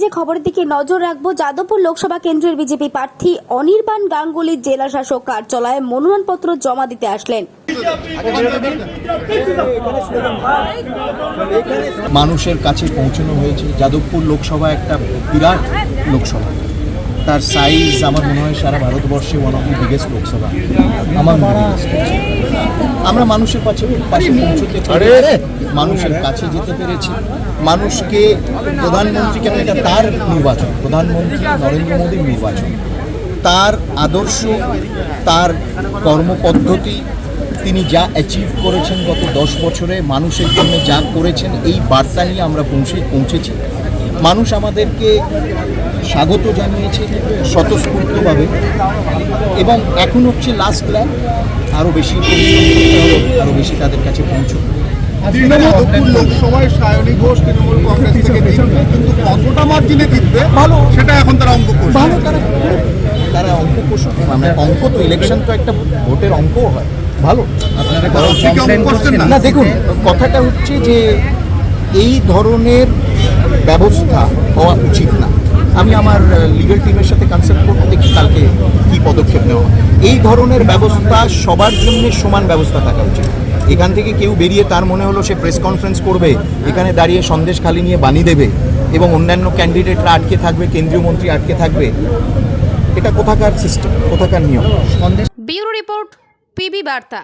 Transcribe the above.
যে খবরের দিকে নজর রাখবো, যাদবপুর লোকসভা কেন্দ্রের বিজেপি প্রার্থী অনির্বাণ গাঙ্গুলি জেলা শাসক কার্যালয়ে মনোনয়নপত্র জমা দিতে আসলেন। মানুষের কাছে পৌঁছানো হয়েছে। যাদবপুর লোকসভা একটা বিরাট লোকসভা, তার সাইজ আমার মনে হয় সারা ভারতবর্ষে one of the biggest Lok Sabha. আমার মনে হয় আমরা মানুষের পাশে পৌঁছতে পেরে মানুষের কাছে যেতে পেরেছি। মানুষকে প্রধানমন্ত্রী কেন, এটা তার নির্বাচন, প্রধানমন্ত্রী নরেন্দ্র মোদীর নির্বাচন, তার আদর্শ, তার কর্মপদ্ধতি, তিনি যা অ্যাচিভ করেছেন গত 10 বছরে, মানুষের জন্য যা করেছেন, এই বার্তা নিয়ে আমরা পৌঁছেছি। মানুষ আমাদেরকে স্বাগত জানিয়েছে স্বতঃস্ফূর্তভাবে, এবং এখন হচ্ছে লাস্ট ল্যাব, আরও বেশি পরিশ্রম করতে হবে, আরও বেশি তাদের কাছে পৌঁছবে। যাদবপুর লোকসভায় সায়নী ঘোষ তৃণমূল কংগ্রেস থেকে জিতবে, কিন্তু কতটা মার্জিনে জিতবে ভালো সেটা এখন তারা অঙ্ক করছে। ভালো, তারা অঙ্ক কষুক। মানে অঙ্ক তো, ইলেকশন তো একটা ভোটের অঙ্কও হয়। ভালো, না দেখুন, কথাটা হচ্ছে যে এই ধরনের ব্যবস্থা হওয়া উচিত না। আমি আমার লিগ্যাল টিমের সাথে কনসাল্ট করতে দেখি কালকে কী পদক্ষেপ নেওয়া। এই ধরনের ব্যবস্থা সবার জন্য সমান ব্যবস্থা থাকা উচিত। এখান থেকে কেউ বেরিয়ে তার মনে হলো সে প্রেস কনফারেন্স করবে, এখানে দাঁড়িয়ে সন্দেশ খালি নিয়ে বানিয়ে দেবে এবং অন্যান্য ক্যান্ডিডেটরা আটকে থাকবে, কেন্দ্রীয় মন্ত্রী আটকে থাকবে, এটা কোথাকার সিস্টেম, কোথাকার নিয়ম? ব্যুরো রিপোর্ট, পিবি বার্তা।